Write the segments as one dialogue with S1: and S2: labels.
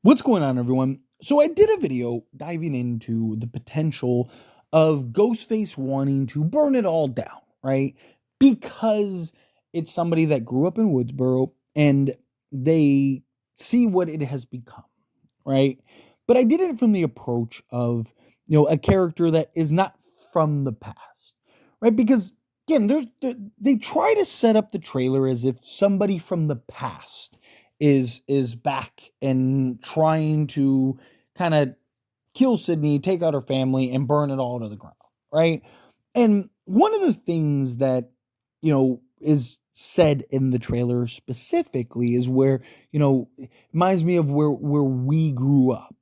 S1: What's going on, everyone? So I did a video diving into the potential of Ghostface wanting to burn it all down, right? Because it's somebody that grew up in Woodsboro and they see what it has become, right? But I did it from the approach of, a character that is not from the past, right? Because again, they try to set up the trailer as if somebody from the past is back and trying to kind of kill Sydney, take out her family, and burn it all to the ground, right? And one of the things that is said in the trailer specifically is where reminds me of where we grew up,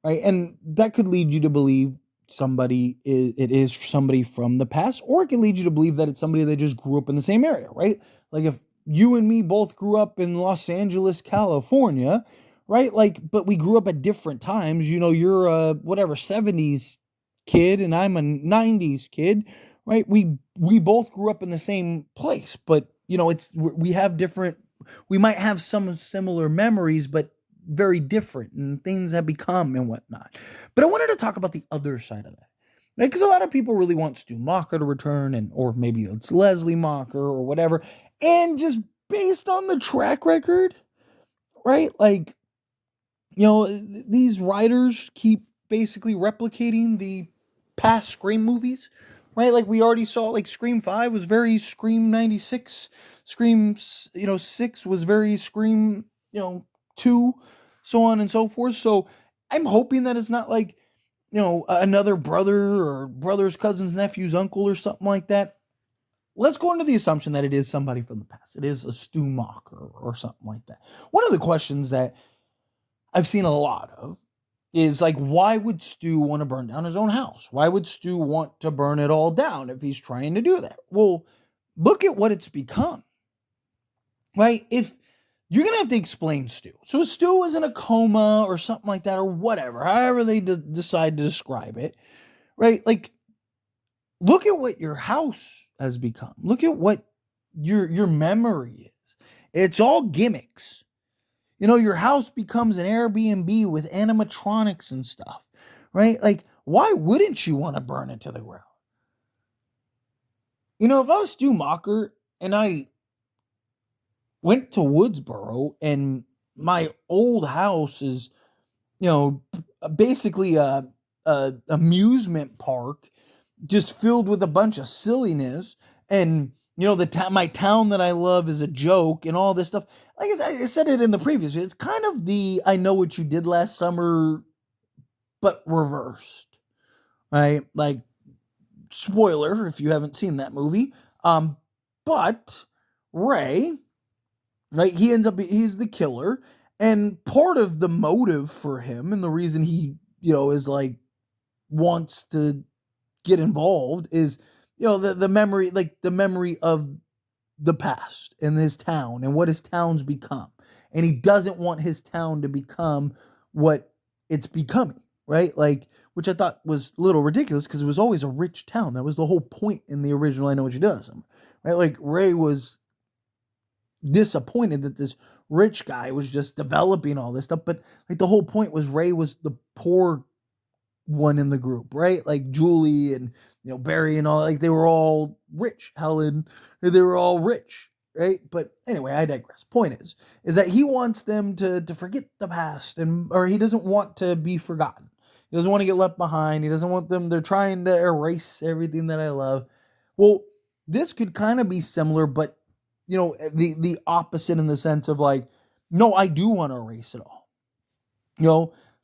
S1: right? And that could lead you to believe it is somebody from the past, or it can lead you to believe that it's somebody that just grew up in the same area, right? Like if you and me both grew up in Los Angeles, California, right? Like, but we grew up at different times. You're a whatever 70s kid and I'm a 90s kid, right? We both grew up in the same place, but we have different, we might have some similar memories, but very different, and things have become and whatnot. But I wanted to talk about the other side of that, right? Because a lot of people really want Stu Macher to return, or maybe it's Leslie Macher or whatever. And just based on the track record, right? Like, these writers keep basically replicating the past Scream movies, right? Like we already saw, like Scream 5 was very Scream 96, Scream, 6 was very Scream, 2, so on and so forth. So I'm hoping that it's not like, another brother or brother's cousin's nephew's uncle or something like that. Let's go into the assumption that it is somebody from the past. It is a Stu Macher or something like that. One of the questions that I've seen a lot of is like, why would Stu want to burn down his own house? Why would Stu want to burn it all down if he's trying to do that? Well, look at what it's become, right? If you're going to have to explain Stu. So Stu was in a coma or something like that, or whatever, however they decide to describe it, right? Like, look at what your house has become. Look at what your memory is. It's all gimmicks. Your house becomes an Airbnb with animatronics and stuff, right? Like, why wouldn't you want to burn it to the ground? If I was Stu Macher and I went to Woodsboro and my old house is, basically a amusement park just filled with a bunch of silliness, and my town that I love is a joke and all this stuff. Like I said it in the previous, it's kind of the I Know What You Did Last Summer, but reversed, right? Like, spoiler if you haven't seen that movie. But Ray, right? He's the killer, and part of the motive for him and the reason he, is like wants to get involved is, the memory, like the memory of the past in his town and what his town's become. And he doesn't want his town to become what it's becoming, right? Like, which I thought was a little ridiculous because it was always a rich town. That was the whole point in the original I Know What You Did, right? Like, Ray was disappointed that this rich guy was just developing all this stuff, but like the whole point was Ray was the poor one in the group, right? Like Julie and Barry and all, like they were all rich. Helen, they were all rich, right? But anyway, I digress. Point is that he wants them to forget the past, or he doesn't want to be forgotten. He doesn't want to get left behind. He doesn't want them. They're trying to erase everything that I love. Well, this could kind of be similar, but the opposite in the sense of like, no, I do want to erase it all.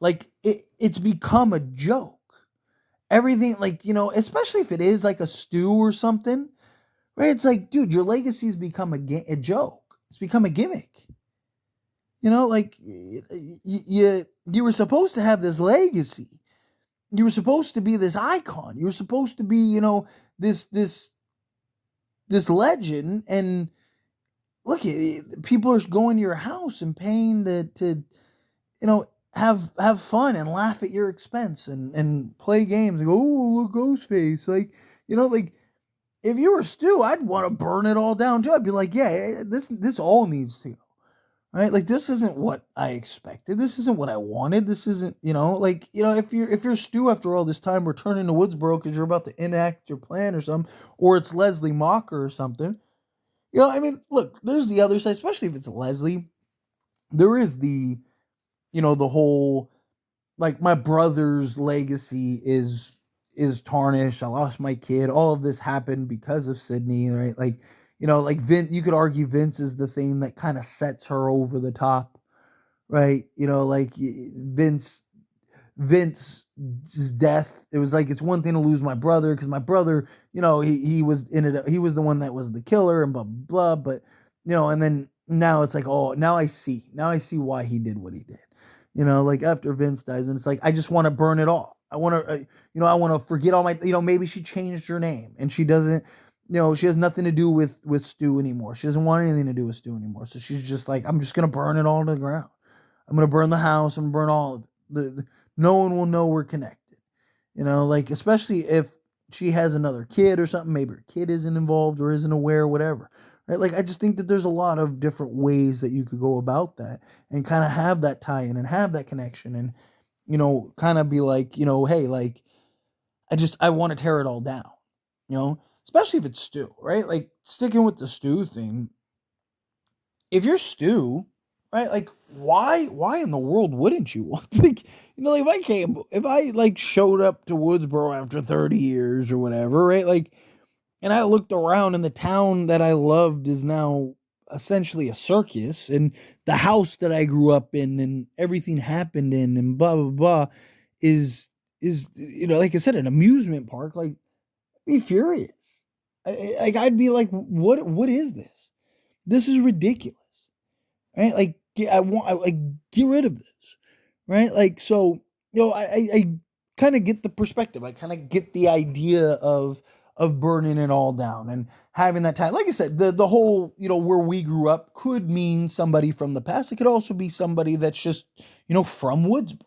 S1: Like it's become a joke. Everything, like, especially if it is like a stew or something, right? It's like, dude, your legacy's become a joke. It's become a gimmick. Like you were supposed to have this legacy. You were supposed to be this icon. You were supposed to be, this legend. And look, people are going to your house and paying to have fun and laugh at your expense and play games. Like, oh, look, Ghostface. Like, like if you were Stu, I'd want to burn it all down too. I'd be like, yeah, this all needs to go, right? Like, this isn't what I expected. This isn't what I wanted. This isn't, like, if you're Stu after all this time returning to Woodsboro because you're about to enact your plan or something, or it's Leslie Mocker or something. I mean, look, there's the other side, especially if it's Leslie. There is the whole, like, my brother's legacy is tarnished. I lost my kid. All of this happened because of Sydney, right? Like, like Vince, you could argue Vince is the thing that kind of sets her over the top, right? Like Vince's death. It was like, it's one thing to lose my brother because my brother, he was in it. He was the one that was the killer and blah blah blah. But and then now it's like, oh, now I see. Now I see why he did what he did. Like after Vince dies, and it's like, I just want to burn it all. I want to, I want to forget all my, maybe she changed her name and she doesn't, she has nothing to do with Stu anymore. She doesn't want anything to do with Stu anymore. So she's just like, I'm just gonna burn it all to the ground. I'm gonna burn the house. I'm gonna burn all of it. No one will know we're connected. Like, especially if she has another kid or something, maybe her kid isn't involved or isn't aware, whatever. Right? Like, I just think that there's a lot of different ways that you could go about that and kind of have that tie-in and have that connection and, kind of be like, hey, like, I want to tear it all down, especially if it's Stu, right? Like, sticking with the Stu thing, if you're Stu, right? Like, why in the world wouldn't you? Like, if I like showed up to Woodsboro after 30 years or whatever, right? Like, and I looked around and the town that I loved is now essentially a circus, and the house that I grew up in and everything happened in and blah blah blah is like I said, an amusement park. Like, I'd be furious. I'd be like, what is this? This is ridiculous. Right? Like, get rid of this, right? Like, so, I kind of get the perspective. I kind of get the idea of burning it all down and having that time. Like I said, the whole, where we grew up could mean somebody from the past. It could also be somebody that's just, from Woodsboro,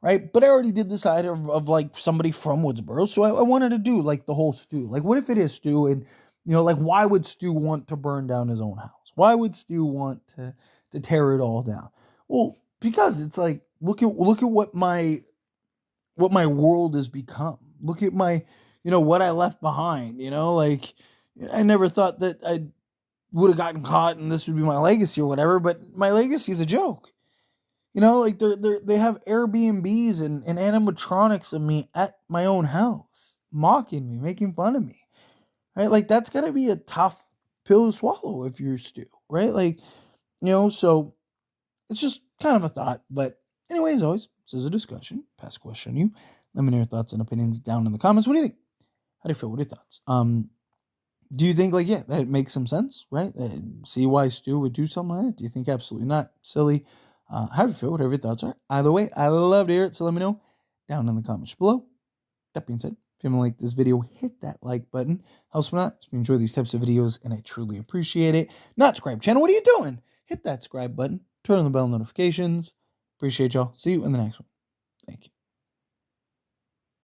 S1: right? But I already did this side of like somebody from Woodsboro, so I wanted to do like the whole Stu. Like, what if it is Stu, and like, why would Stu want to burn down his own house? Why would Stu want to tear it all down? Well, because it's like, look at what my world has become. Look at my, what I left behind. Like, I never thought that I would have gotten caught and this would be my legacy or whatever. But my legacy is a joke. Like, they have Airbnbs and animatronics of me at my own house, mocking me, making fun of me. Right? Like, that's gotta be a tough pill to swallow if you're Stu, right? Like, so it's just kind of a thought. But anyway, as always, this is a discussion. Pass question you. Let me know your thoughts and opinions down in the comments. What do you think? How do you feel? What are your thoughts? Do you think, like, yeah, that makes some sense, right? See why Stu would do something like that? Do you think absolutely not? Silly? How do you feel? Whatever your thoughts are. Either way, I love to hear it. So let me know down in the comments below. That being said, if you haven't liked this video, hit that like button. Helps me out. If you enjoy these types of videos, and I truly appreciate it. Not subscribe channel. What are you doing? Hit that subscribe button. Turn on the bell notifications. Appreciate y'all. See you in the next one. Thank you.